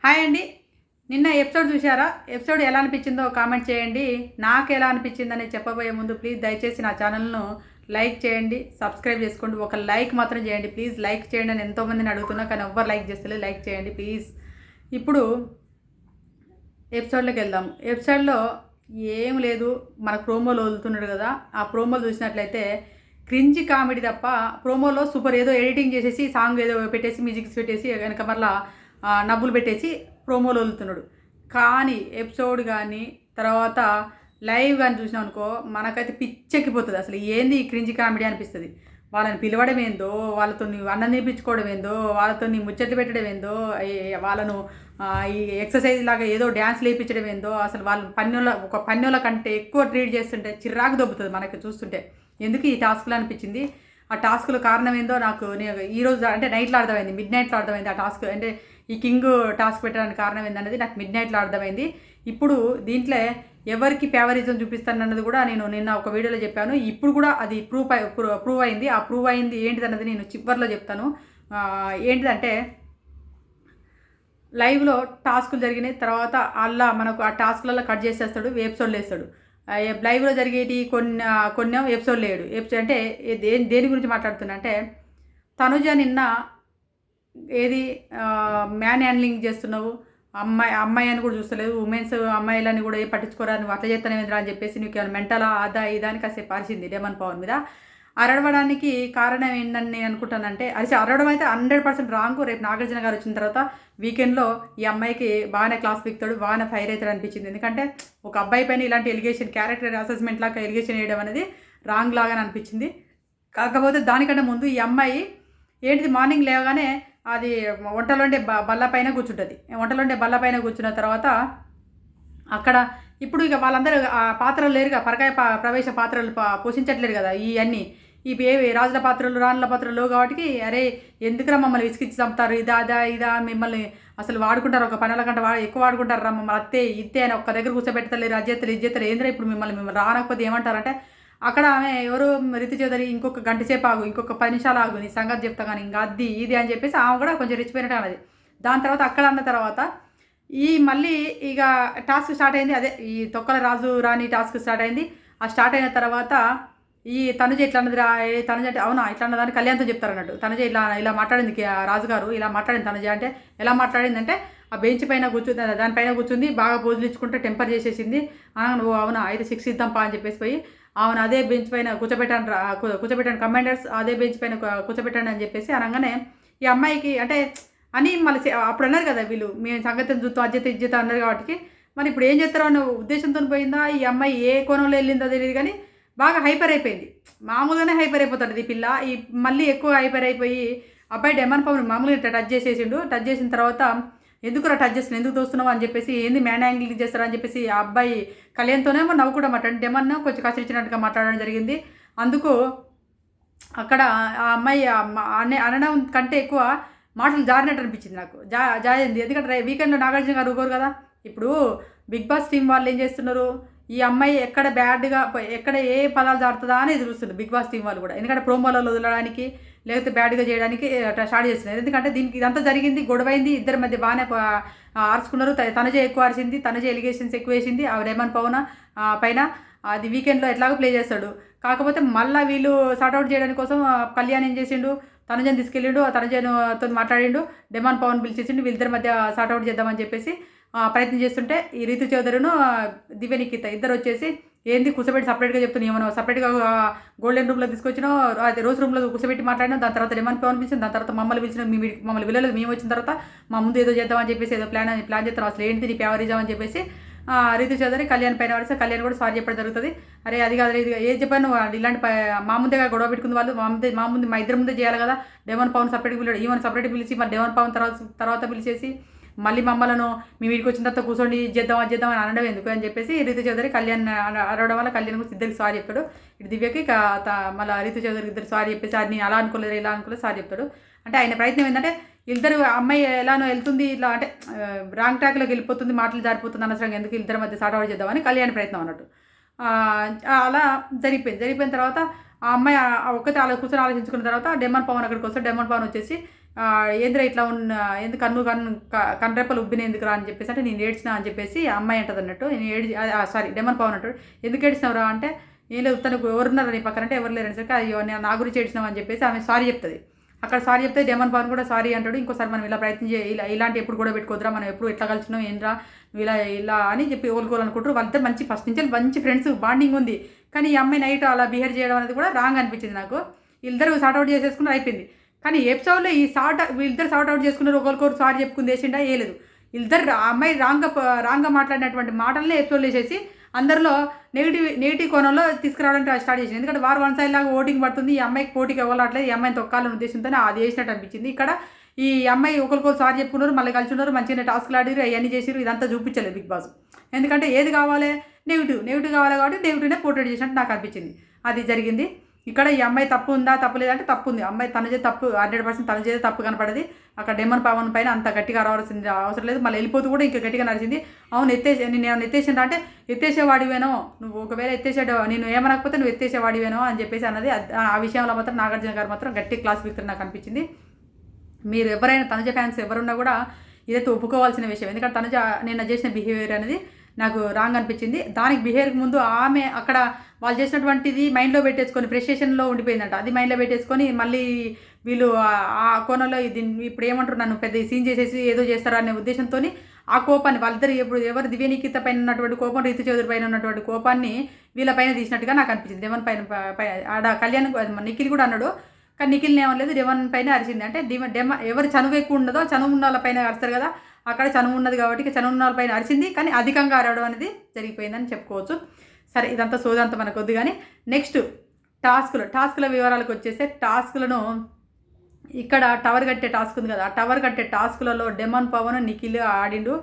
Hi అండి. నిన్న episode చూసారా? ఎపిసోడ్ ఎలా అనిపించిందో కామెంట్ చేయండి. నాకు ఎలా అనిపించిందని చెప్పబోయే ముందు ప్లీజ్ దయచేసి నా ఛానల్‌ను లైక్ చేయండి, సబ్స్క్రైబ్ చేసుకోండి. ఒక లైక్ మాత్రం చేయండి ప్లీజ్. లైక్ చేయండి అని ఎంతోమందిని అడుగుతున్నా కానీ ఎవ్వరు లైక్ చేస్తలేదు. లైక్ చేయండి ప్లీజ్. ఇప్పుడు ఎపిసోడ్‌లోకి వెళ్దాం. ఎపిసోడ్‌లో ఏం లేదు, మన ప్రోమోలో వదులుతున్నాడు కదా, ఆ ప్రోమోలు చూసినట్లయితే క్రింజి కామెడీ తప్ప ప్రోమోలో సూపర్ ఏదో ఎడిటింగ్ చేసేసి సాంగ్ ఏదో పెట్టేసి మ్యూజిక్స్ పెట్టేసి వెనక మళ్ళా నవ్వులు పెట్టేసి ప్రోమోలు వదులుతున్నాడు. కానీ ఎపిసోడ్ కానీ తర్వాత లైవ్ కానీ చూసినాం అనుకో మనకైతే పిచ్చెక్కిపోతుంది. అసలు ఏంది ఈ క్రింజి కామెడీ అనిపిస్తుంది. వాళ్ళని పిలవడం ఏందో, వాళ్ళతో అన్నం తినిపించుకోవడం ఏందో, వాళ్ళతో ముచ్చట్లు పెట్టడం ఏందో, వాళ్ళను ఈ ఎక్సర్సైజ్ లాగా ఏదో డ్యాన్స్ లేపించడం ఏందో, అసలు వాళ్ళు పన్నుల కంటే ఎక్కువ ట్రీట్ చేస్తుంటే చిరాకు దొబ్బుతుంది మనకి చూస్తుంటే. ఎందుకు ఈ టాస్క్లు అనిపించింది. ఆ టాస్క్లో కారణం ఏందో నాకు ఈరోజు అంటే నైట్లో అర్థమైంది, మిడ్ నైట్లో అర్థమైంది. ఆ టాస్క్ అంటే ఈ కింగ్ టాస్క్ పెట్టడానికి కారణం ఏందన్నది నాకు మిడ్ నైట్లో అర్థమైంది. ఇప్పుడు దీంట్లో ఎవరికి ఫేవరిజం చూపిస్తానన్నది కూడా నేను నిన్న ఒక వీడియోలో చెప్పాను. ఇప్పుడు కూడా అది ప్రూవ్ అయింది. ఆ ప్రూవ్ అయింది ఏంటిదన్నది నేను చివరిలో చెప్తాను. ఏంటిదంటే లైవ్లో టాస్కులు జరిగినాయి. తర్వాత అలా మనకు ఆ టాస్క్లలో కట్ చేసేస్తాడు, ఎపిసోడ్లు వేస్తాడు. లైవ్లో జరిగేటి కొన్ని ఎపిసోడ్ లేడు. ఎపిసోడ్ అంటే దేని గురించి మాట్లాడుతున్నా అంటే తనుజ నిన్న ఏది మ్యాన్ హ్యాండ్లింగ్ చేస్తున్నావు, అమ్మాయి అని కూడా చూస్తలేదు, ఉమెన్స్ అమ్మాయిలని కూడా ఏం పట్టించుకోరా, నువ్వు అట్లా చేస్తానేంద్రా అని చెప్పేసి నీకు ఏమైనా మెంటలా అదా ఇదా అని కాసేపు అరిచింది డెమన్ పవన్ మీద. అరడవడానికి కారణం ఏంటని నేను అనుకుంటానంటే అరవడం అయితే 100% రాంగ్. రేపు నాగార్జున గారు వచ్చిన తర్వాత వీకెండ్లో ఈ అమ్మాయికి బాగానే క్లాస్ పీకుతాడు, బాగానే ఫైర్ అవుతాడు అనిపించింది. ఎందుకంటే ఒక అబ్బాయి పైన ఇలాంటి ఎలిగేషన్, క్యారెక్టర్ అసెస్మెంట్ లాగా ఎలిగేషన్ వేయడం అనేది రాంగ్ లాగానే అనిపించింది. కాకపోతే దానికంటే ముందు ఈ అమ్మాయి ఏంటిది మార్నింగ్ లేవగానే అది వంటలుండే బల్ల పైన కూర్చుంటుంది. వంటలుండే బల్ల పైన కూర్చున్న తర్వాత అక్కడ ఇప్పుడు ఇక వాళ్ళందరూ ఆ పాత్రలు లేరుగా, పరకాయ ప్రవేశ పాత్రలు పోషించట్లేరు కదా ఇవన్నీ. ఏవి రాజుల పాత్రలు రాణుల పాత్రలు కాబట్టి అరే ఎందుకురా మమ్మల్ని విసిగిచ్చి చంపుతారు, ఇదా మిమ్మల్ని అసలు వాడుకుంటారు, ఒక పనుల కంటే ఎక్కువ వాడుకుంటారు రా మమ్మల్ని అత్తే ఇత్తే అని ఒక్క దగ్గర కూర్చోబెట్టలేరు, అజ్జెత్తలు ఇజ్జెత్తలు ఏంద్రా ఇప్పుడు మిమ్మల్ని రానకపోతే ఏమంటారంటే అక్కడ ఆమె ఎవరు రితు చౌదరి ఇంకొక గంట సేపు ఆగు, ఇంకొక 10 నిమిషాలు ఆగు, నీ సంగతి చెప్తా కానీ ఇంకా అది ఇది అని చెప్పేసి ఆమె కూడా కొంచెం రెచ్చిపోయినట్టు అన్నది. దాని తర్వాత అక్కడ అన్న తర్వాత ఈ మళ్ళీ ఇక టాస్క్ స్టార్ట్ అయింది. అదే ఈ తొక్కల రాజు రాణి టాస్క్ స్టార్ట్ అయింది. ఆ స్టార్ట్ అయిన తర్వాత ఈ తనుజ ఇట్లా అన్నది తనుజ అంటే అవునా ఇట్లా అన్నదాన్ని కళ్యాణ్తో చెప్తారు అన్నట్టు. తనుజ ఇలా మాట్లాడింది, రాజుగారు ఇలా మాట్లాడింది తనుజ అంటే ఎలా మాట్లాడిందంటే ఆ బెంచ్ పైన కూర్చుంది, దానిపైన కూర్చుంది, బాగా పోజులు ఇచ్చుకుంటే టెంపర్ చేసేసింది. నువ్వు అవునా అయితే 6 ఇద్దాంపా అని చెప్పేసి పోయి అవును అదే బెంచ్ పైన కూర్చోబెట్టాను కమాండర్స్ అదే బెంచ్ పైన కూర్చోబెట్టాను అని చెప్పేసి అనగానే ఈ అమ్మాయికి అంటే అని మళ్ళీ అప్పుడు అన్నారు కదా వీళ్ళు మేము సంగతిని చూస్తాం అజ్జత అన్నారు కాబట్టి మరి ఇప్పుడు ఏం చేస్తారో అన్న ఉద్దేశంతో పోయిందా ఈ అమ్మాయి, ఏ కోణంలో వెళ్ళిందో తెలియదు కానీ బాగా హైపర్ అయిపోయింది. మామూలుగానే హైపర్ అయిపోతుంది ఈ పిల్ల. ఈ మళ్ళీ ఎక్కువ హైపర్ అయిపోయి అబ్బాయి డెమన్ పవన్ మామూలుగా టచ్ చేసేసిండు. టచ్ చేసిన తర్వాత ఎందుకురా టచ్ చేస్తున్నావు, ఎందుకు దోస్తున్నావు అని చెప్పేసి ఏంది మ్యాన్ యాంగిలింగ్ చేస్తారని చెప్పేసి ఆ అబ్బాయి కళ్యాణ్తోనేమో నవ్వుకుండా మాట్లాడి డెమన్ కొంచెం కసిరిచ్చినట్టుగా మాట్లాడడం జరిగింది. అందుకు అక్కడ ఆ అమ్మాయి అనడం కంటే ఎక్కువ మాటలు జారినట్టు అనిపించింది నాకు. జారింది. ఎందుకంటే వీకెండ్లో నాగార్జున గారు ఊరుకోరు కదా. ఇప్పుడు బిగ్ బాస్ టీం వాళ్ళు ఏం చేస్తున్నారు, ఈ అమ్మాయి ఎక్కడ బ్యాడ్గా ఎక్కడ ఏ పదాలు జారుతుందా అని ఎదురుస్తుంది బిగ్ బాస్ టీం వాళ్ళు కూడా. ఎందుకంటే ప్రోమోలలో వదలడానికి లేకపోతే బ్యాడ్గా చేయడానికి స్టార్ట్ చేస్తున్నారు. ఎందుకంటే దీనికి ఇదంతా జరిగింది, గొడవైంది, ఇద్దరి మధ్య బాగానే ఆర్చుకున్నారు. తనుజ ఎక్కువ అరిచింది, తనుజ ఎలిగేషన్స్ ఎక్కువ వేసింది ఆ డెమన్ పవన్ పైన. అది వీకెండ్లో ఎట్లాగో ప్లే చేస్తాడు. కాకపోతే మళ్ళీ వీళ్ళు సార్ట్అవుట్ చేయడానికి కోసం కళ్యాణ్ ఏం చేసిండు, తనుజని తీసుకెళ్ళిండు, తనుజతో మాట్లాడిండు, డెమాన్ పవన్ పిలిచేసిండు, వీళ్ళిద్దరి మధ్య సార్ట్అవుట్ చేద్దామని చెప్పేసి ప్రయత్నం చేస్తుంటే ఈ రీతు చౌదరిను దివ్య నిఖిత ఇద్దరు వచ్చేసి ఏంది కూర్చోబెట్టి సపరేట్గా చెప్తున్నావు, ఏమన్నా సపరేట్గా గోల్డెన్ రూమ్లో తీసుకొచ్చినావు, అది రోజ్ రూమ్లో కూర్చోబెట్టి మాట్లాడినాం. దాని తర్వాత డెమాన్ పవన్ పిలిచిన, దాని తర్వాత మమ్మల్ని పిలిచిన, మమ్మల్ని విలువలేదు, మేము వచ్చిన తర్వాత మా ముందు ఏదో చేద్దామని చెప్పేసి ఏదో ప్లాన్ చేస్తాం, అసలు ఏంటి నీ ఫేవరిజం అని చెప్పేసి రీతు చౌదరి కళ్యాణ్ పైన వస్తే కళ్యాణ్ కూడా సారీ చెప్పడం జరుగుతుంది. అరే అది కాదు ఇది ఏది చెప్పాను ఇలాంటి మా ముందేగా గొడవ పెట్టుకుంది వాళ్ళు, మా ముందు మా ఇద్దరి ముందే చేయాలి కదా. డెమన్ పవన్ సపరేట్గా పిలిచాడు, ఈవెన్ సపరేట్ పిలిచి మరి డెమన్ పవన్ తర్వాత పిలిచేసి మళ్ళీ మమ్మల్ని మీ వీడికి వచ్చిన తర్వాత కూర్చోండి చేద్దాం అని అనడం ఎందుకు అని చెప్పేసి రీతు చౌదరి కళ్యాణ్ అరవడం వల్ల కళ్యాణ్ కూడా ఇద్దరికి సారీ చెప్తాడు. ఇటు దివ్యకి మళ్ళీ రీతు చౌదరికి ఇద్దరు సారీ చెప్పేసి అది నేను అలా అనుకోలేదు ఇలా అనుకోలేదు సారీ చెప్తాడు. అంటే ఆయన ప్రయత్నం ఏంటంటే ఇద్దరు అమ్మాయి ఎలానో వెళ్తుంది ఇట్లా అంటే రాంగ్ ట్రాక్లోకి వెళ్ళిపోతుంది, మాటలు జారిపోతుంది అనవసరంగా ఎందుకు ఇద్దరి మధ్య సార్ట్అవుట్ చేద్దామని కళ్యాణ్ ప్రయత్నం అన్నట్టు. అలా జరిగిపోయిన తర్వాత ఆ అమ్మాయి ఒక్కతే కూర్చొని ఆలోచించుకున్న తర్వాత డెమన్ పవన్ అక్కడికి వస్తాడు. డెమన్ పవన్ వచ్చేసి ఏంద్రా ఇట్లా ఉన్న ఎందుకు కన్రెప్పలు ఉబ్బిన ఎందుకురా అని చెప్పేసి అంటే నేను ఏడ్చినా అని చెప్పేసి అమ్మాయి అంటది అన్నట్టు. నేను సారీ డెమన్ పవన్ అంటాడు. ఎందుకు ఏడ్చినావురా అంటే ఏం లేదు తనకు ఎవరున్నారా నీ పక్కన అంటే ఎవరు లేరని సరికి అయ్యో నా గురించి ఏడ్చినావు అని చెప్పేసి ఆమె సారీ చెప్తుంది. అక్కడ సారీ చెప్తే డెమన్ పవన్ కూడా సారీ అంటాడు. ఇంకోసారి మనం ఇలా ప్రయత్నం ఇలాంటి ఎప్పుడు కూడా పెట్టుకోద్రా, మనం ఎప్పుడు ఎట్లా కలిసినాం ఏంద్రా నువ్వు ఇలా అని చెప్పి ఓలుకోవాలనుకుంటారు. వాళ్ళిద్దరు మంచి ఫస్ట్ నుంచి మంచి ఫ్రెండ్స్ బాండింగ్ ఉంది. కానీ ఈ అమ్మాయి నైట్ అలా బిహేవ్ చేయడం అనేది కూడా రాంగ్ అనిపించింది నాకు. వీళ్ళిద్దరు సార్ట్అవుట్ చేసేసుకుని అయిపోయింది. కానీ ఎపిసోడ్లో వీళ్ళిద్దరు సార్ట్అవుట్ చేసుకున్నారు, ఒకరికొకరు సారీ చెప్పుకుని వేసిండా ఏ లేదు. వీళ్ళిద్దరు అమ్మాయి రాంగ్గా మాట్లాడినటువంటి మాటలనే ఎపిసోడ్లు వేసేసి అందరిలో నెగిటివ్ కోణంలో తీసుకురావడానికి స్టార్ట్ చేసింది. ఎందుకంటే వారు వన్ సైడ్ లాగా ఓటింగ్ పడుతుంది, ఈ అమ్మాయికి పోటీకి ఇవ్వట్లేదు, ఈ అమ్మాయిని తొక్కాలని ఉద్దేశంతోనే అది వేసినట్టు అనిపించింది. ఇక్కడ ఈ అమ్మాయి ఒకరికొకరు సారీ చెప్పుకున్నారు, మళ్ళీ కలిసి ఉన్నారు, మంచిగా టాస్క్లు ఆడిరు, అవన్నీ చేసిరు. ఇదంతా చూపించలేదు బిగ్ బాస్. ఎందుకంటే ఏది కావాలి నెగిటివ్ కావాలి కాబట్టి నెగిటివ్నే పోర్ట్రేట్ చేసినట్టు నాకు అనిపించింది. అది జరిగింది. ఇక్కడ ఈ అమ్మాయి తప్పు ఉందా తప్పు లేదంటే తప్పు ఉంది. అమ్మాయి తన చేతి తప్పు 100% తన చేతి తప్పు కనపడది. అక్కడ డెమన్ పవన్ పైన అంత గట్టిగా అరవాల్సింది అవసరం లేదు. మళ్ళీ వెళ్ళిపోతూ కూడా ఇంకా గట్టిగా నడిచింది. అవును నేను ఏమైనా ఎత్తేసిందా అంటే ఎత్తేసేవాడివేనో నువ్వు, ఒకవేళ నేను ఏమనకపోతే నువ్వు ఎత్తేసేవాడివేనో అని చెప్పేసి అన్నది. ఆ విషయంలో మాత్రం నాగార్జున గారు మాత్రం గట్టి క్లాస్ పీకుతారు నాకు అనిపించింది. మీరు ఎవరైనా తనుజ ఫ్యాన్స్ ఎవరున్నా కూడా ఇదైతే ఒప్పుకోవాల్సిన విషయం. ఎందుకంటే తనుజ నిన్న చేసిన బిహేవియర్ అనేది నాకు రాంగ్ అనిపించింది. దానికి బిహేవియర్కి ముందు ఆమె అక్కడ వాళ్ళు చేసినటువంటిది మైండ్లో పెట్టేసుకొని ఫ్రస్ట్రేషన్లో ఉండిపోయిందంట. అది మైండ్లో పెట్టేసుకొని మళ్ళీ వీళ్ళు ఆ కోణంలో ఇప్పుడు ఏమంటారు నన్ను పెద్ద సీన్ చేసేసి ఏదో చేస్తారు అనే ఉద్దేశంతో ఆ కోపాన్ని వాళ్ళిద్దరు ఎవరు దివ్యనికిత పైన ఉన్నటువంటి కోపం, రీతు చౌదరి పైన ఉన్నటువంటి కోపాన్ని వీళ్ళ పైన తీసినట్టుగా నాకు అనిపించింది. డెమన్ పైన ఆడ కళ్యాణ్ నిఖిల్ కూడా అన్నాడు. కానీ నిఖిల్ని ఏమనలేదు, డెమన్ పైన అరిచింది. అంటే ఎవరు చనువు ఎక్కువ ఉండదో చనువు ఉన్న వాళ్ళ పైన అరుస్తారు కదా, అక్కడ చనువు ఉన్నది కాబట్టి చనువు ఉన్న వాళ్ళ పైన అరిచింది. కానీ అధికంగా అరవడం అనేది జరిగిపోయిందని చెప్పుకోవచ్చు. సరే ఇదంతా సోదంతా మనకు వద్దు. కానీ నెక్స్ట్ టాస్కుల వివరాలకు వచ్చేస్తే టాస్కులను ఇక్కడ టవర్ కట్టే టాస్క్ ఉంది కదా, ఆ టవర్ కట్టే టాస్కులలో డెమన్ పవన్ నిఖిల్ ఆడిండు.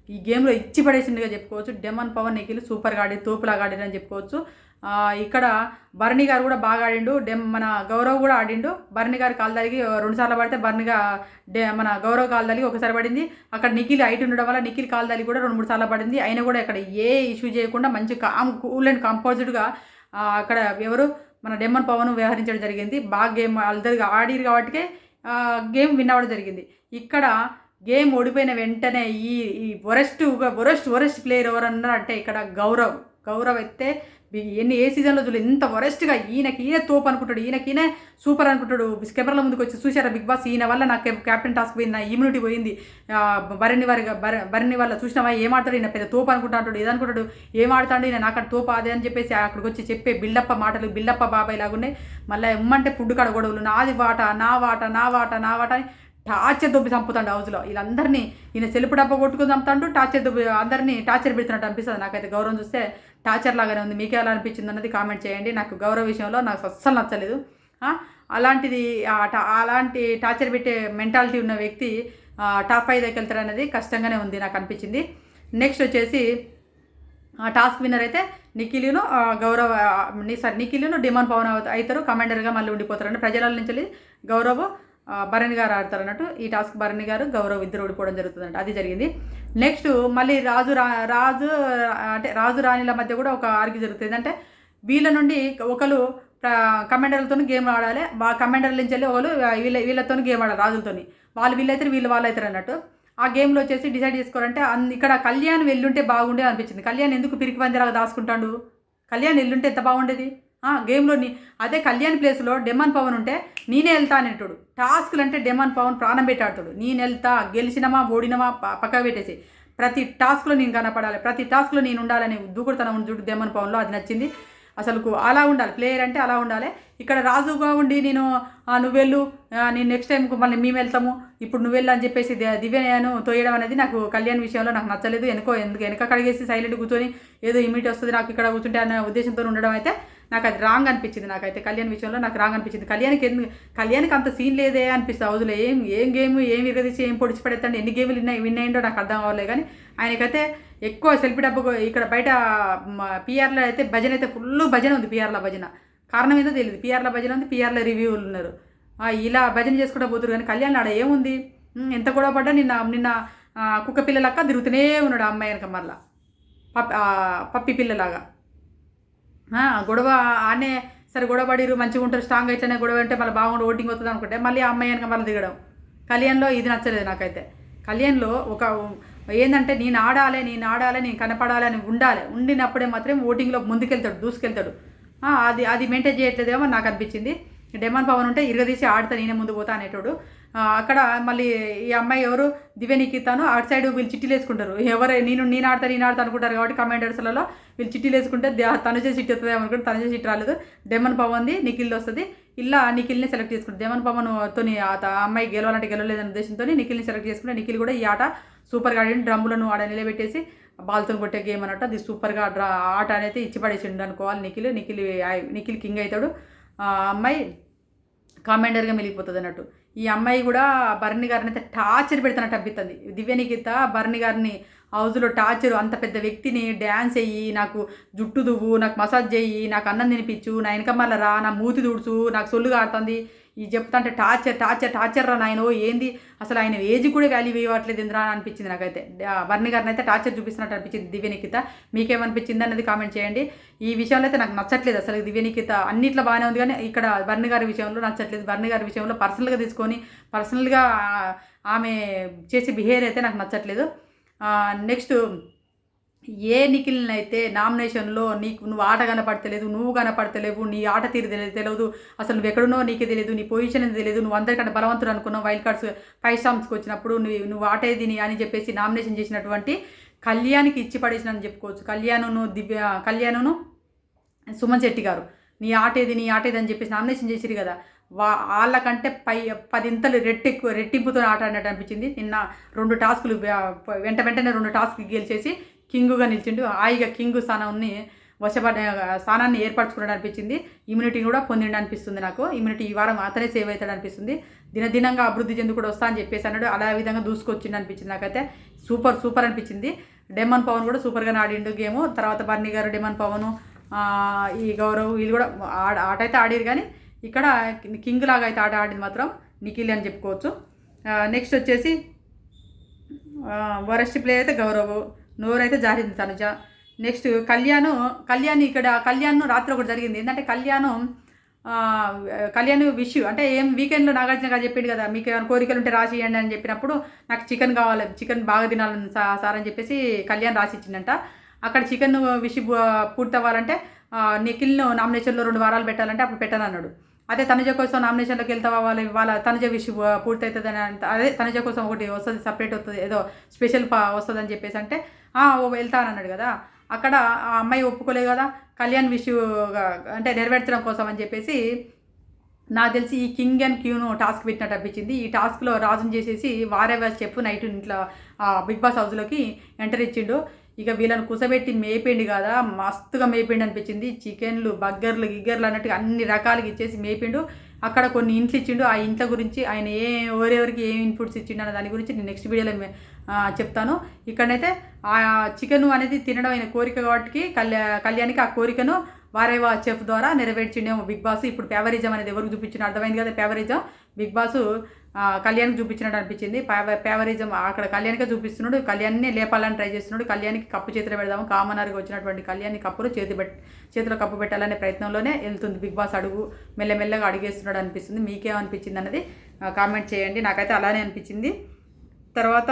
ఈ గేమ్లో ఇచ్చి పడేసిందిగా చెప్పుకోవచ్చు. డెమన్ పవన్ నిఖిల్ సూపర్గా ఆడి తోపులాగా ఆడిండు అని చెప్పుకోవచ్చు. ఇక్కడ భరణి గారు కూడా బాగా ఆడిండు. మన గౌరవ్ కూడా ఆడిండు. భరణి గారు కాల్దాలికి 2 సార్లు పడితే మన గౌరవ్ కాల్దాలికి ఒకసారి పడింది. అక్కడ నిఖిల్ హైట్ ఉండడం వల్ల నిఖిల్ కాల్దాలికి కూడా 2-3 సార్లు పడింది. అయినా కూడా ఇక్కడ ఏ ఇష్యూ చేయకుండా మంచి కూల్ అండ్ కంపోజ్డ్గా అక్కడ మన డెమన్ పవన్ వ్యవహరించడం జరిగింది. బాగా గేమ్ వాళ్ళిద్దరు ఆడిరు కాబట్టి గేమ్ విన్ అవ్వడం జరిగింది. ఇక్కడ గేమ్ ఓడిపోయిన వెంటనే ఈ వరెస్ట్ ప్లేయర్ ఎవరన్నారు అంటే ఇక్కడ గౌరవ్ అయితే ఏ సీజన్లో చూడలేదు ఎంత వరెస్ట్గా ఈయన తోపు అనుకుంటాడు, ఈయన సూపర్ అనుకుంటాడు. కెమెరాల ముందుకు వచ్చి చూసారా బిగ్ బాస్, ఈయన వల్ల నాకు క్యాప్టెన్ టాస్క్ పోయింది, నా ఇమ్యూనిటీ పోయింది, భరణి వల్ల చూసినావా ఏమాడతాడు, ఈయన పెద్ద తోపు అనుకుంటాడు, ఏదనుకుంటాడు ఏమాడతాడు, ఈయన నాకు తోపు అదే అని చెప్పేసి అక్కడికి వచ్చి చెప్పే బిల్డప్ప బాబాయ్ లాగున్నాయి. మళ్ళీ ఉమ్మంటే ఫుడ్ కాడ గొడవలు, నాది వాట నా వాట అని టార్చర్ దొబ్బి చంపుతాడు హౌస్లో. వీళ్ళందరినీ ఈయన సెల్ఫ్ డబ్బా కొట్టుకుని చంపుతాడు, అందరినీ టార్చర్ పెడుతున్నట్టు అనిపిస్తుంది. నాకైతే గౌరవం చూస్తే టార్చర్ లాగానే ఉంది. మీకు ఎలా అనిపించింది అన్నది కామెంట్ చేయండి. నాకు గౌరవ విషయంలో నాకు అస్సలు నచ్చలేదు. అలాంటి టార్చర్ పెట్టే మెంటాలిటీ ఉన్న వ్యక్తి టాప్ 5 దగ్గరికి వెళ్తారు అనేది కష్టంగానే ఉంది నాకు అనిపించింది. నెక్స్ట్ వచ్చేసి టాస్క్ విన్నర్ అయితే నిఖిల్ను డెమన్ పవన్ అవుతారు, కమాండర్గా మళ్ళీ ఉండిపోతారు. ప్రజల నుంచి గౌరవ్ భరణి గారు ఆడతారు అన్నట్టు. ఈ టాస్క్ భరణి గారు గౌరవ్ ఇద్దరు ఓడిపోవడం జరుగుతుందంట. అది జరిగింది. నెక్స్ట్ మళ్ళీ రాజు రాణిల మధ్య కూడా ఒక ఆర్గ్యూ జరుగుతుంది. అంటే వీళ్ళ నుండి ఒకరు కమాండర్లతో గేమ్ ఆడాలి, కమాండర్ల నుంచి వెళ్ళి ఒకరు వీళ్ళతో గేమ్ ఆడాలి, రాజులతో వీళ్ళైతే వాళ్ళు అవుతారు అన్నట్టు. ఆ గేమ్లో వచ్చేసి డిసైడ్ చేసుకోవాలంటే ఇక్కడ కళ్యాణ్ వెళ్ళుంటే బాగుండే అనిపించింది. కళ్యాణ్ ఎందుకు పిరికి పందిలాగా దాచుకుంటాడు, కళ్యాణ్ వెళ్ళుంటే ఎంత బాగుండేది గేమ్లో. అదే కళ్యాణ్ ప్లేస్లో డెమన్ పవన్ ఉంటే నేనే వెళ్తా అనేటాడు. టాస్క్లు అంటే డెమన్ పవన్ ప్రాణం పెట్టాడుతాడు. నేను వెళ్తా, గెలిచినమా ఓడినమా పక్క పెట్టేసి ప్రతి టాస్క్లో నేను కనపడాలి, ప్రతి టాస్క్లో నేను ఉండాలని దూకుడుతనం చూడు డెమన్ పవన్లో. అది నచ్చింది. అసలు అలా ఉండాలి ప్లేయర్ అంటే, అలా ఉండాలి. ఇక్కడ రాజుగా ఉండి నువ్వు వెళ్ళు, నేను నెక్స్ట్ టైంకు మళ్ళీ మేము వెళ్తాము, ఇప్పుడు నువ్వు వెళ్ళు అని చెప్పేసి దివ్యను తోయడం అనేది నాకు కళ్యాణ్ విషయంలో నాకు నచ్చలేదు. వెనక కడిగేసి సైలెంట్ కూర్చొని ఏదో ఇమిట్ వస్తుంది నాకు ఇక్కడ కూర్చుంటే అనే ఉద్దేశంతో ఉండడం అయితే నాకు అది రాంగ్ అనిపించింది. నాకైతే కళ్యాణ్ విషయంలో నాకు రాంగ్ అనిపించింది. కళ్యాణ్కి అంత సీన్ లేదే అనిపిస్తుంది హౌస్లో. ఏం గేమ్ ఏం విరగదీసి ఏం పొడిచి పడేస్తాడు, ఎన్ని గేములు విన్ అయ్యిండో నాకు అర్థం అవ్వలేదు. కానీ ఆయనకైతే ఎక్కువ సెల్ఫీ డబ్బు. ఇక్కడ బయట పిఆర్లో అయితే భజన అయితే ఫుల్ భజన ఉంది. పిఆర్ల భజన కారణం ఏదో తెలియదు. పిఆర్ల భజన ఉంది, పిఆర్ల రివ్యూలు ఉన్నారు. ఇలా భజన చేసుకుంటూ పోతున్నారు. కానీ కళ్యాణ్ ఆడ ఏముంది, ఎంత గొడవ పడ్డా నిన్న కుక్క పిల్లలక్క తిరుగుతూనే ఉన్నాడు ఆ అమ్మాయి వెనక. మళ్ళీ పప్పి పిల్లలాగా గొడవ ఆనే. సరే గొడవ పడిరు మంచిగా ఉంటారు, స్ట్రాంగ్ అయితేనే గొడవ అంటే మళ్ళీ బాగుండు ఓటింగ్ వస్తుంది అనుకుంటే మళ్ళీ ఆ అమ్మాయి వెనక మళ్ళీ దిగడం. కళ్యాణ్లో ఇది నచ్చలేదు నాకైతే. కళ్యాణ్లో ఒక ఏంటంటే నేను ఆడాలి నేను కనపడాలి అని ఉండినప్పుడే మాత్రం ఓటింగ్లో ముందుకెళ్తాడు, దూసుకెళ్తాడు. అది అది మెయింటైన్ చేయట్లేదేమో నాకు అనిపించింది. డెమాన్ పవన్ ఉంటే ఇరగదీసి ఆడితే నేనే ముందు పోతా అనేటోడు. అక్కడ మళ్ళీ ఈ అమ్మాయి ఎవరు దివ్య నిఖితాను అటు సైడ్ వీళ్ళు చిట్టీలు వేసుకుంటారు. నేను ఆడతా అనుకుంటారు కాబట్టి కమెంటర్స్లలో వీళ్ళు చిట్టీలు వేసుకుంటే తనుజ చిట్టి వస్తుంది అనుకుంటే తనుజ చిట్టి రాలేదు. డెమన్ పవన్ది నిఖిల్ వస్తుంది. ఇలా నిఖిల్ని సెలెక్ట్ చేసుకుంటారు. డెమన్ పవన్తో అమ్మాయి గెలవాలంటే గెలవలేదనే ఉద్దేశంతో నిఖిల్ని సెలెక్ట్ చేసుకుంటే నిఖిల్ కూడా ఈ ఆట సూపర్గా ఆడి డ్రమ్ములను ఆడ నిలబెట్టేసి బాల్తో కొట్టే గేమ్ అన్నట్టు అది సూపర్గా ఆట అనేది ఇచ్చి పడేసిండు అనుకోవాలి. నిఖిల్ కింగ్ అవుతాడు. అమ్మాయి కామెండర్గా మిగిలిపోతుంది అన్నట్టు. ఈ అమ్మాయి కూడా భరణి గారిని అయితే టార్చర్ పెడుతున్నట్టు అనిపిస్తుంది. దివ్య నిఖిత భరణి గారిని హౌస్లో టార్చర్, అంత పెద్ద వ్యక్తిని డ్యాన్స్ అయ్యి, నాకు జుట్టు దువ్వు, నాకు మసాజ్ చేయి, నాకు అన్నం తినిపించు, నా వెనక మళ్ళీ రా, నా మూతి దుడుచు, నాకు సొల్లు కారుతుంది, ఈ చెప్తాంటే టార్చర్ రా నాయన. ఏంది అసలు ఆయన ఏజ్ కూడా వాల్యూ ఇవ్వట్లేదు ఇంద్రా అని అనిపించింది నాకైతే. భరణి గారిని అయితే టార్చర్ చూపిస్తున్నట్టు అనిపించింది దివ్య నిఖిత. మీకేమనిపించింది అనేది కామెంట్ చేయండి. ఈ విషయంలో అయితే నాకు నచ్చట్లేదు అసలు. దివ్య నిఖిత అన్నిట్లో బాగానే ఉంది కానీ ఇక్కడ భరణి గారి విషయంలో నచ్చట్లేదు. భరణి గారి విషయంలో పర్సనల్గా ఆమె చేసే బిహేవియర్ అయితే నాకు నచ్చట్లేదు. నెక్స్ట్ ఏ నిఖిల్ని అయితే నామినేషన్లో నువ్వు ఆట కనపడతలేదు, నువ్వు కనపడతలేవు, నీ ఆట తీరు తెలియదు, అసలు నువ్వు ఎక్కడున్నావు నీకే తెలియదు, నీ పొజిషన్ అనేది తెలియదు, నువ్వు అందరికంటే బలవంతుడు అనుకున్నావు వైల్డ్ కార్డ్స్ 5 స్టాంప్స్కి వచ్చినప్పుడు నువ్వు ఆట ఏది అని చెప్పేసి నామినేషన్ చేసినటువంటి కళ్యాణ్కి ఇచ్చి పడేసినని చెప్పుకోవచ్చు. కళ్యాణును సుమన్ శెట్టి గారు నీ ఆట ఏది అని చెప్పేసి నామినేషన్ చేసిరు కదా. వాళ్ళకంటే 10 ఇంతలు రెట్టింపుతో ఆట ఆడినట్టు అనిపించింది. నిన్న 2 టాస్కులు వెంటనే 2 టాస్క్ గెలిచేసి కింగుగా నిలిచిండు. హాయిగా కింగు స్థానాన్ని ఏర్పరచుకున్నాడు అనిపించింది. ఇమ్యూనిటీ కూడా పొందిండు అనిపిస్తుంది నాకు. ఇమ్యూనిటీ ఈ వారం అతనే సేవ్ అవుతాడు అనిపిస్తుంది. దినదినంగా అభివృద్ధి చెందు కూడా వస్తా అని చెప్పేసి అన్నాడు. అదే విధంగా దూసుకొచ్చిండు అనిపించింది నాకైతే. సూపర్ అనిపించింది. డెమన్ పవన్ కూడా సూపర్గా ఆడిండు గేము. తర్వాత బర్నీ గారు, డెమన్ పవన్, ఈ గౌరవ్ వీళ్ళు కూడా ఆట అయితే ఆడిరు కానీ ఇక్కడ కింగ్ లాగా అయితే ఆట ఆడింది మాత్రం నిఖిల్ అని చెప్పుకోవచ్చు. నెక్స్ట్ వచ్చేసి వరస్ట్ ప్లేయర్ అయితే గౌరవ్, నోరైతే జారింది తనుజ. నెక్స్ట్ కళ్యాణ్ రాత్రి ఒకటి జరిగింది. ఏంటంటే కళ్యాణ్ విష్ అంటే ఏం వీకెండ్లో నాగార్జున గారు చెప్పిండు కదా, మీకు ఏమైనా కోరికలు ఉంటే రాసి ఇవ్వండి అని చెప్పినప్పుడు నాకు చికెన్ కావాలి, చికెన్ బాగా తినాలని సార్ అని చెప్పేసి కళ్యాణ్ రాసి ఇచ్చిండంట. అక్కడ చికెన్ విష్ పూర్తి అవ్వాలంటే నిఖిల్ను నామినేషన్లో 2 వారాలు పెట్టాలంటే అప్పుడు పెట్టనన్నాడు. అదే తనుజ కోసం నామినేషన్లోకి వెళ్తావా వాళ్ళ తనుజ విష్ పూర్తి అవుతుందని, అదే తనుజ కోసం ఒకటి వస్తుంది, సపరేట్ వస్తుంది, ఏదో స్పెషల్ వస్తుంది అని చెప్పేసి అంటే వెళ్తానన్నాడు కదా. అక్కడ ఆ అమ్మాయి ఒప్పుకోలేదు కదా కళ్యాణ్ విష్ అంటే నెరవేర్చడం కోసం అని చెప్పేసి. నాకు తెలిసి ఈ కింగ్ అండ్ క్యూను టాస్క్ పెట్టినట్టు అనిపించింది. ఈ టాస్క్లో రాజుని చేసేసి వారెవర్ చెప్పు నైట్ ఇంట్లో బిగ్ బాస్ హౌస్లోకి ఎంటర్ ఇచ్చిండు. ఇక వీళ్ళని కుసబెట్టి మేపిండి కదా, మస్తుగా మేపిండి అనిపించింది. చికెన్లు, బర్గర్లు, గిగ్గర్లు అన్నట్టుగా అన్ని రకాలుగా ఇచ్చేసి మేపిండు. అక్కడ కొన్ని ఇంట్లు ఇచ్చిండు. ఆ ఇంట్ల గురించి ఆయన ఎవరెవరికి ఏం ఇన్పుట్స్ ఇచ్చిండు అన్న దాని గురించి నేను నెక్స్ట్ వీడియోలో చెప్తాను. ఇక్కడనైతే ఆ చికెన్ అనేది తినడం అయిన కోరిక కాబట్టి కళ్యాణ్కి ఆ కోరికను వారేవా చెఫ్ ద్వారా నెరవేర్చిండేమో బిగ్ బాస్. ఇప్పుడు ఫేవరిజం అనేది ఎవరికి చూపించిన అర్థమైంది కదా. ఫేవరిజం బిగ్ బాస్ కళ్యాణ్కి చూపించినట్టు అనిపించింది. ఫేవరిజం అక్కడ కళ్యాణ్కే చూపిస్తున్నాడు. కళ్యాణ్ని లేపాలని ట్రై చేస్తున్నాడు. కళ్యాణ్కి కప్పు చేతిలో పెడదాము, కామనర్గా వచ్చినటువంటి కళ్యాణ్ని కప్పులు చేతిలో కప్పు పెట్టాలనే ప్రయత్నంలోనే వెళ్తుంది బిగ్ బాస్. మెల్లమెల్లగా అడిగేస్తున్నాడు అనిపిస్తుంది. మీకేమనిపించింది అన్నది కామెంట్ చేయండి. నాకైతే అలానే అనిపించింది. తర్వాత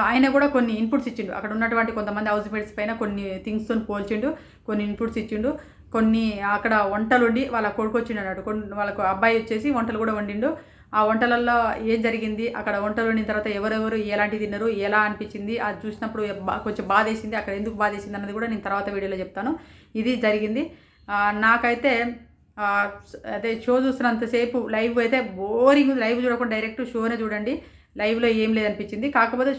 ఆయన కూడా కొన్ని ఇన్పుట్స్ ఇచ్చిండు. అక్కడ ఉన్నటువంటి కొంతమంది హౌస్ మేట్స్ పైన కొన్ని థింగ్స్తో పోల్చిండు, కొన్ని ఇన్పుట్స్ ఇచ్చిండు. కొన్ని అక్కడ వంటలు వండి వాళ్ళ కొడుకు వచ్చిండు అన్నాడు. వాళ్ళకు అబ్బాయి వచ్చేసి వంటలు కూడా వండిండు. ఆ వంటలలో ఏం జరిగింది, అక్కడ వంటలు వండిన తర్వాత ఎవరెవరు ఎలాంటివి తిన్నారు, ఎలా అనిపించింది, అది చూసినప్పుడు కొంచెం బాధేసింది. అక్కడ ఎందుకు బాధేసింది అన్నది కూడా నేను తర్వాత వీడియోలో చెప్తాను. ఇది జరిగింది. నాకైతే అదే షో చూస్తున్నంతసేపు లైవ్ అయితే బోరింగ్ ఉంది. లైవ్ చూడకుండా డైరెక్ట్ షోనే చూడండి. లైవ్లో ఏం లేదనిపించింది. కాకపోతే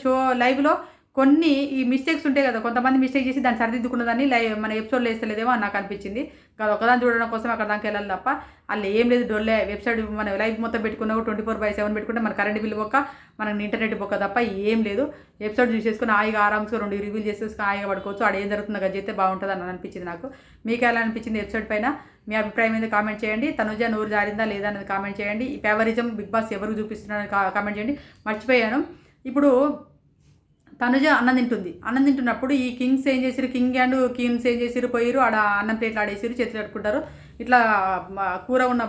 లైవ్లో కొన్ని ఈ మిస్టేక్స్ ఉంటాయి కదా, కొంతమంది మిస్టేక్ చేసి దాన్ని సరిదిద్దుకున్నదాన్ని మన ఎపిసోడ్లో వేస్తలేదేమో అని నాకు అనిపించింది. కాదు ఒకదాన్ని చూడడం కోసం అక్కడ దానికి వెళ్ళాలి తప్ప అలా ఏం లేదు. డొల్లే వెబ్సైట్ మన లైవ్ మొత్తం పెట్టుకున్నా 24/7 పెట్టుకుంటే మన కరెంట్ బిల్ బొక్క, మనకి ఇంటర్నెట్ బొక్క తప్ప ఏం లేదు. ఎపిసోడ్ చూసేసుకుని హాయిగా ఆరామ్స్గా 2 రివ్యూలు చేసేసుకుని హాయిగా పడుకోవచ్చు. ఆడ ఏం జరుగుతుందో అది చేస్తే బాగుంటుంది అని అనిపించింది నాకు. మీకు ఎలా అనిపించింది ఎపిసోడ్ పైన మీ అభిప్రాయం మీద కామెంట్ చేయండి. తనుజ నోరు జారిందా లేదా అనేది కామెంట్ చేయండి. ఈ ఫేవరిజం బిగ్ బాస్ ఎవరు చూపిస్తున్నారని కామెంట్ చేయండి. మర్చిపోయాను. ఇప్పుడు తనుజ అన్నం తింటున్నప్పుడు ఈ కింగ్స్ ఏం చేసిరు, కింగ్ అండ్ క్వీన్స్ ఏం చేసిరు, పోయిరు ఆడ అన్నం ప్లేట్లు ఆడేసిరు, చేతులు కట్టుకుంటారు. ఇట్లా కూర ఉన్న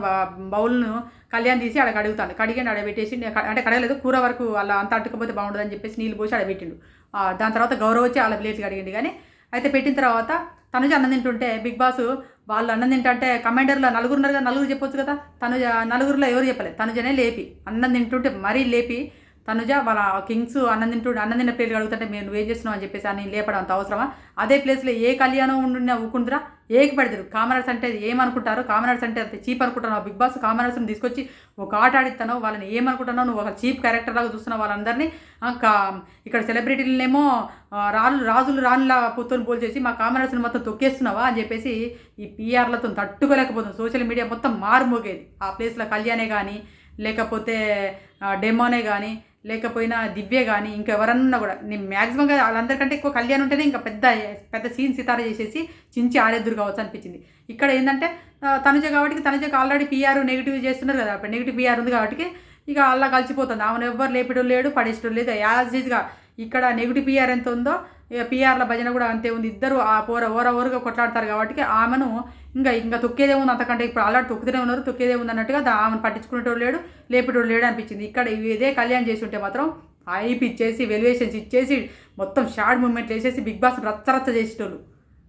బౌల్ను కళ్యాణ్ తీసి ఆడ కడుగుతాను. కడిగి ఆడబెట్టేసి అంటే కడగలేదు, కూర వరకు అలా అంత అట్టుకపోతే బాగుంటుందని చెప్పేసి నీళ్ళు పోసి ఆడబెట్టిండు. దాని తర్వాత గౌరవ్ వచ్చి వాళ్ళ ప్లేట్లు కడిగిండు. కానీ అయితే పెట్టిన తర్వాత తనుజ అన్నం తింటుంటే బిగ్ బాస్ వాళ్ళు అన్నం తింటుంటే కమాండర్లో నలుగురు చెప్పొచ్చు కదా, తనుజ నలుగురిలో ఎవరు చెప్పలేదు. తనుజనే లేపి అన్నం తింటుంటే మరీ లేపి తనుజ వాళ్ళ కింగ్స్ అన్నం తిన్న ప్లేట్లు అడుగుతుంటే మీరు నువ్వేం చేస్తున్నావు అని చెప్పేసి అని లేపడం అంత అవసరమా? అదే ప్లేస్లో ఏ కళ్యాణం ఉండినా ఊకుంటురా ఏకి పెడతారు. కామనర్స్ అంటే ఏమనుకుంటారు? కామనర్స్ అంటే అంత చీప్ అనుకుంటున్నావు. బిగ్ బాస్ కామనర్స్ని తీసుకొచ్చి ఒక ఆట ఆడిస్తానో వాళ్ళని ఏమనుకుంటున్నావు? నువ్వు ఒక చీప్ క్యారెక్టర్ లాగా చూస్తున్నావు వాళ్ళందరినీ. ఇక్కడ సెలబ్రిటీలనేమో రాణుల పొత్తుని పోల్చేసి మా కామనర్స్ని మొత్తం తొక్కేస్తున్నావా అని చెప్పేసి ఈ పీఆర్లతో తట్టుకోలేకపోతుంది. సోషల్ మీడియా మొత్తం మారుమోగేది. ఆ ప్లేస్లో కళ్యాణే కానీ, లేకపోతే డెమోనే కానీ, లేకపోయినా దివ్య కానీ, ఇంకెవరన్నా కూడా నేను మ్యాక్సిమంగా వాళ్ళందరికంటే ఎక్కువ కళ్యాణ్ ఉంటేనే ఇంకా పెద్ద సీన్ సితారా చేసేసి చించి ఆరేద్దరు కావచ్చు అనిపించింది. ఇక్కడ ఏంటంటే తనుజ కాబట్టి తనుజకు ఆల్రెడీ పీఆర్ నెగిటివ్ చేస్తున్నారు కదా, అప్పుడు నెగిటివ్ పీఆర్ ఉంది కాబట్టి ఇక అలా కలిసిపోతుంది. ఆమెను ఎవ్వరు లేపడం లేడు, పడేయడం లేదు. యాజ్ ఈజ్గా ఇక్కడ నెగిటివ్ పీఆర్ ఎంత ఉందో పీఆర్ల భజన కూడా అంతే ఉంది. ఇద్దరు ఆ ఓరగా కొట్లాడతారు కాబట్టి ఆమెను ఇంకా తొక్కేదే ఉంది. అంతకంటే ఇప్పుడు అలా తొక్కుతూనే ఉన్నారు, తొక్కేదే ఉంది అన్నట్టుగా ఆమెను పట్టించుకునేటోడు లేడు, లేపేటోడు లేడు అనిపించింది. ఇక్కడ ఇదే కళ్యాణ్ చేసి ఉంటే మాత్రం హైప్ ఇచ్చేసి వెల్యుయేషన్స్ ఇచ్చేసి మొత్తం షార్ట్ మూమెంట్లు వేసేసి బిగ్ బాస్ రచ్చ చేసేటోళ్ళు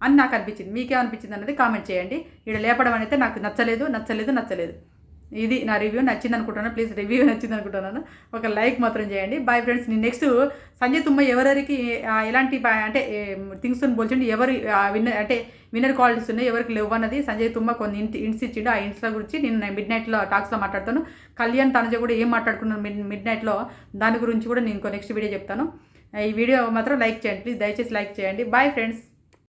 అని నాకు అనిపించింది. మీకేమనిపించింది అనేది కామెంట్ చేయండి. ఇక్కడ లేపడం అనేది నాకు నచ్చలేదు. ఇది నా రివ్యూ. నచ్చింది అనుకుంటున్నాను. ప్లీజ్ రివ్యూ నచ్చింది అనుకుంటున్నాను. ఒక లైక్ మాత్రం చేయండి. Bye friends. నేను నెక్స్ట్ సంజయ్ తుమ్మ ఎవరికి ఎలాంటి అంటే థింగ్స్తో పోల్చండి, ఎవరు విన్నర్ క్వాలిటీస్ ఉన్నాయి, ఎవరికి లేవు అన్నది సంజయ్ తుమ్మ కొన్ని ఇంట్స్ ఇచ్చిండు. ఆ ఇంట్స్ల గురించి నేను మిడ్ నైట్లో టాక్స్లో మాట్లాడతాను. కళ్యాణ్ తనుజ కూడా ఏం మాట్లాడుకున్నాను మిడ్ నైట్లో దాని గురించి కూడా నేను నెక్స్ట్ వీడియో చెప్తాను. ఈ వీడియో మాత్రం లైక్ చేయండి ప్లీజ్, దయచేసి లైక్ చేయండి. Bye friends.